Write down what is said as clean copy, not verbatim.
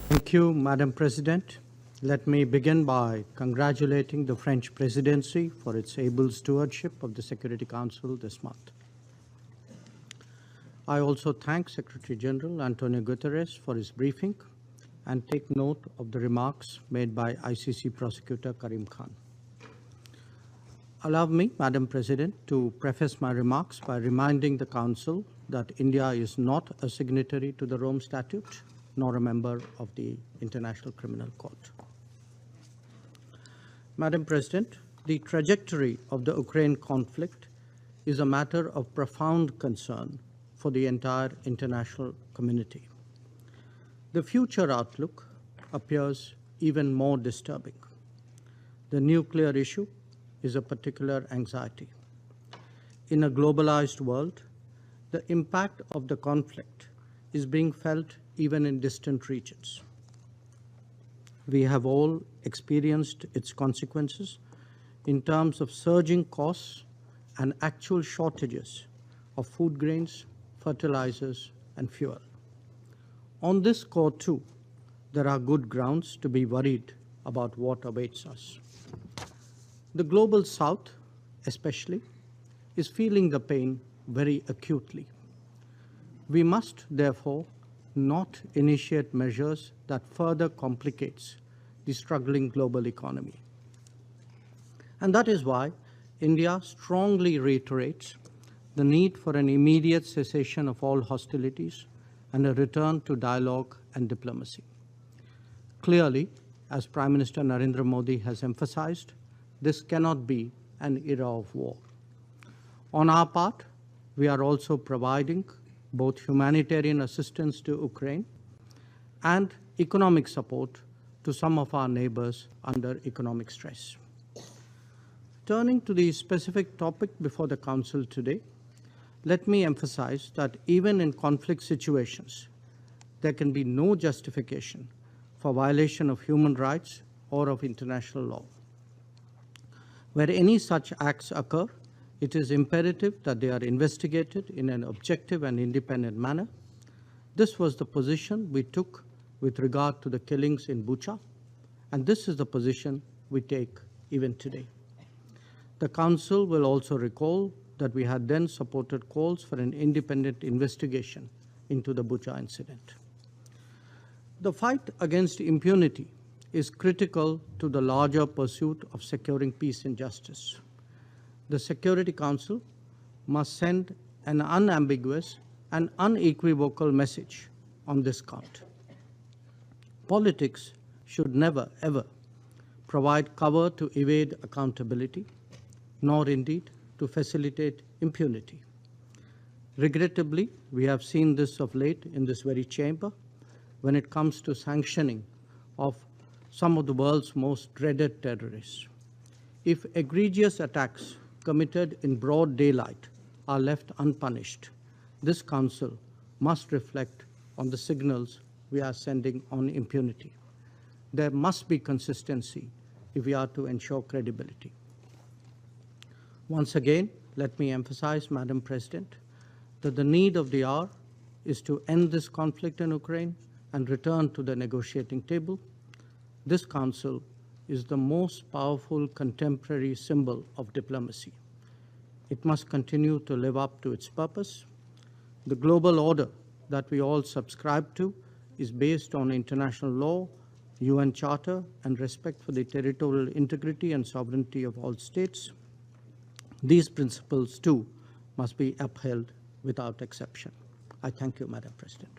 Thank you, Madam President. Let me begin by congratulating the French presidency for its able stewardship of the Security Council this month. I also thank Secretary-General Antonio Guterres for his briefing and take note of the remarks made by ICC Prosecutor Karim Khan. Allow me, Madam President, to preface my remarks by reminding the Council that India is not a signatory to the Rome Statute, nor a member of the International Criminal Court. Madam President, the trajectory of the Ukraine conflict is a matter of profound concern for the entire international community. The future outlook appears even more disturbing. The nuclear issue is a particular anxiety. In a globalized world, the impact of the conflict is being felt even in distant regions. We have all experienced its consequences in terms of surging costs and actual shortages of food grains, fertilizers, and fuel. On this score, too, there are good grounds to be worried about what awaits us. The Global South, especially, is feeling the pain very acutely. We must, therefore, not initiate measures that further complicates the struggling global economy. And that is why India strongly reiterates the need for an immediate cessation of all hostilities and a return to dialogue and diplomacy. Clearly, as Prime Minister Narendra Modi has emphasized, this cannot be an era of war. On our part, we are also providing both humanitarian assistance to Ukraine and economic support to some of our neighbors under economic stress. Turning to the specific topic before the Council today, let me emphasize that even in conflict situations, there can be no justification for violation of human rights or of international law. Where any such acts occur, it is imperative that they are investigated in an objective and independent manner. This was the position we took with regard to the killings in Bucha, and this is the position we take even today. The Council will also recall that we had then supported calls for an independent investigation into the Bucha incident. The fight against impunity is critical to the larger pursuit of securing peace and justice. The Security Council must send an unambiguous and unequivocal message on this count. Politics should never, ever provide cover to evade accountability, nor indeed to facilitate impunity. Regrettably, we have seen this of late in this very chamber when it comes to sanctioning of some of the world's most dreaded terrorists. If egregious attacks committed in broad daylight are left unpunished, this Council must reflect on the signals we are sending on impunity. There must be consistency if we are to ensure credibility. Once again, let me emphasize, Madam President, that the need of the hour is to end this conflict in Ukraine and return to the negotiating table. This Council is the most powerful contemporary symbol of diplomacy. It must continue to live up to its purpose. The global order that we all subscribe to is based on international law, UN Charter, and respect for the territorial integrity and sovereignty of all states. These principles, too, must be upheld without exception. I thank you, Madam President.